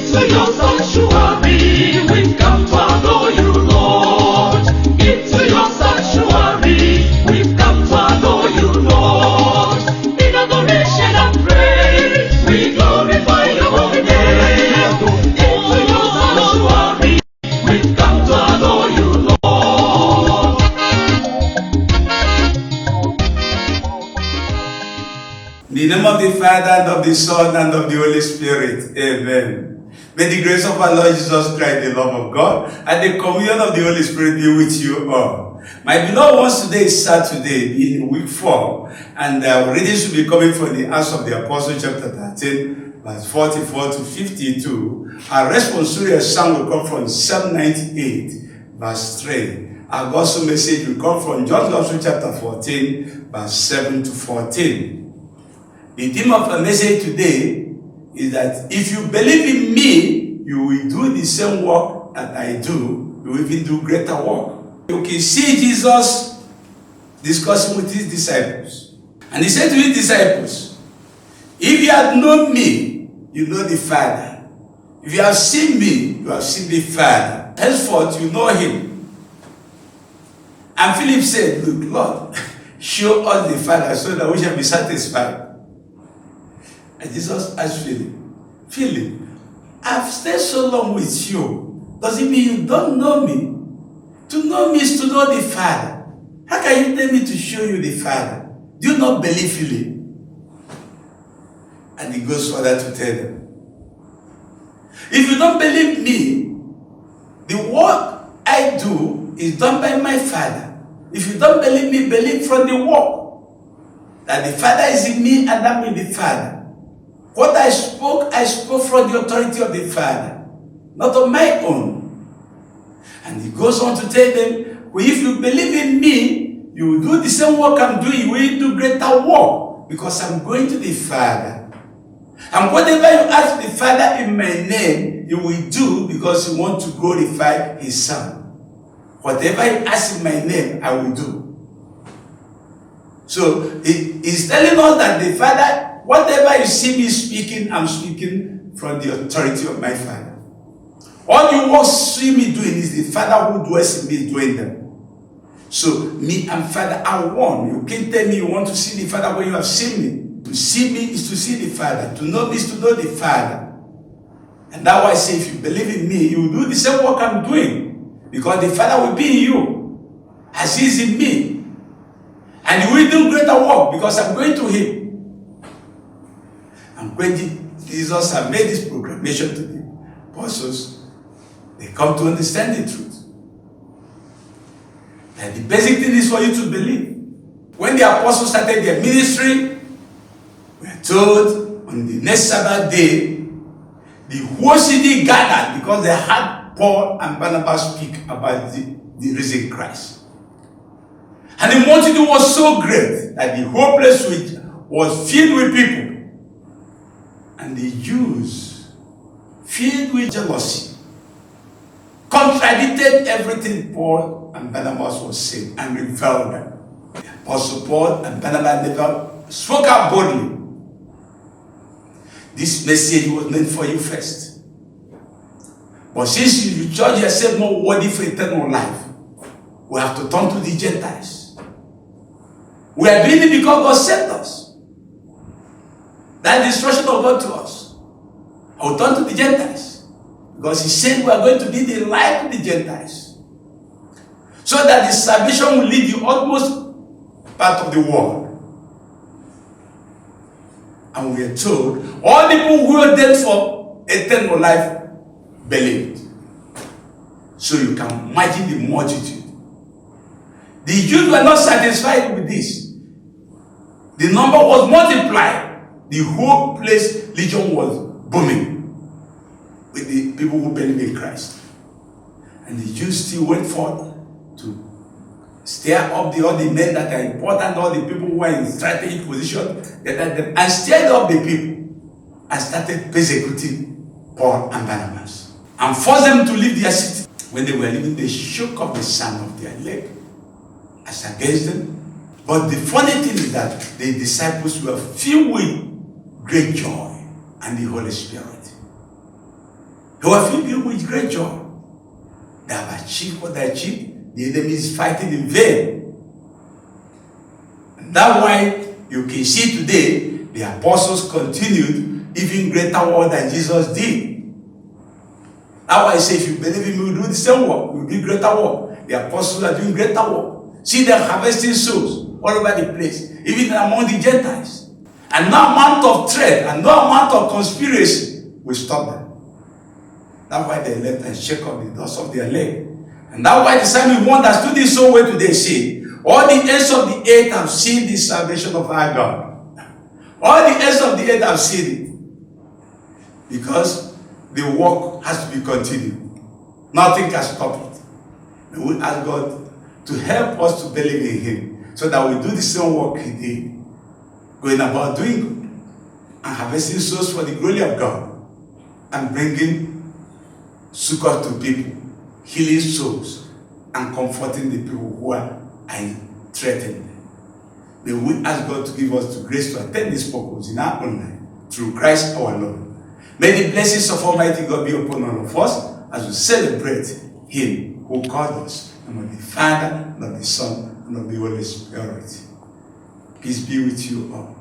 Into your sanctuary, we've come to adore you, Lord. Into your sanctuary, we've come to adore you, Lord. In adoration and praise, we glorify your holy name. Into your sanctuary, we've come to adore you, Lord. In the name of the Father, and of the Son, and of the Holy Spirit. Amen. May the grace of our Lord Jesus Christ, the love of God, and the communion of the Holy Spirit be with you all. My beloved ones, today is Saturday, being week 4, and our reading should be coming from the Acts of the Apostles, chapter 13, verse 44 to 52. Our responsorial psalm will come from Psalm 98, verse 3. Our gospel message will come from John's Gospel, chapter 14, verse 7 to 14. The theme of the message today is that if you believe in me, you will do the same work that I do. You will even do greater work. You can see Jesus discussing with his disciples. And he said to his disciples, if you have known me, you know the Father. If you have seen me, you have seen the Father. Henceforth, you know him. And Philip said, look, Lord, show us the Father so that we shall be satisfied. And Jesus asked Philip, Philip, I've stayed so long with you. Does it mean you don't know me? To know me is to know the Father. How can you tell me to show you the Father? Do you not believe Philip? And he goes further to tell them, if you don't believe me, the work I do is done by my Father. If you don't believe me, believe from the work that the Father is in me and I'm in the Father. What I spoke from the authority of the Father, not of my own. And he goes on to tell them, well, if you believe in me, you will do the same work I'm doing. You will do greater work because I'm going to the Father. And whatever you ask the Father in my name, you will do because you want to glorify his Son. Whatever you ask in my name, I will do. So he's telling us that the Father, whatever you see me speaking, I'm speaking from the authority of my Father. All you will see me doing is the Father who dwells in me doing them. So me and Father are one. You can't tell me you want to see the Father when you have seen me. To see me is to see the Father. To know me is to know the Father. And that's why I say if you believe in me, you will do the same work I'm doing. Because the Father will be in you as he is in me. And you will do greater work because I'm going to him. And when Jesus has made this proclamation to the apostles, they come to understand the truth. And the basic thing is for you to believe. When the apostles started their ministry, we are told on the next Sabbath day, the whole city gathered because they had Paul and Barnabas speak about the risen Christ. And the multitude was so great that the whole place was filled with people. And the Jews, filled with jealousy, contradicted everything Paul and Barnabas was saying and reviled them. The Apostle Paul and Barnabas never spoke out boldly. This message was meant for you first. But since you judge yourself not worthy for eternal life, we have to turn to the Gentiles. We are doing it because God sent us. That's the instruction of God to us. I will turn to the Gentiles. Because he said we are going to be the light of the Gentiles. So that the salvation will lead the utmost part of the world. And we are told, all the people who are dead for eternal life believed. So you can imagine the multitude. The Jews were not satisfied with this. The number was multiplied. The whole place, legion was booming with the people who believe in Christ. And the Jews still went forth to stir up all the men that are important, all the people who are in strategic position, and stirred up the people and started persecuting Paul and Barnabas and forced them to leave their city. When they were leaving, they shook off the sand of their leg as against them. But the funny thing is that the disciples were filled with great joy and the Holy Spirit. They were filled with great joy. They have achieved what they achieved. The enemy is fighting in vain. And that's why you can see today the apostles continued even greater work than Jesus did. That's why I say, if you believe in me, we will do the same work. We will do greater work. The apostles are doing greater work. See them harvesting souls all over the place, even among the Gentiles. And no amount of threat and no amount of conspiracy will stop them. That's why they left and shake up the dust of their leg. And that's why the psalmist one that stood in so well today say, all the ends of the earth have seen the salvation of our God. All the ends of the earth have seen it. Because the work has to be continued. Nothing can stop it. And we ask God to help us to believe in Him, so that we do the same work He did, going about doing good and harvesting souls for the glory of God and bringing succor to people, healing souls and comforting the people who are threatened. May we ask God to give us the grace to attain this purpose in our own life through Christ our Lord. May the blessings of Almighty God be upon all of us as we celebrate Him who called us, and of the Father, and of the Son, and of the Holy Spirit. Peace be with you all.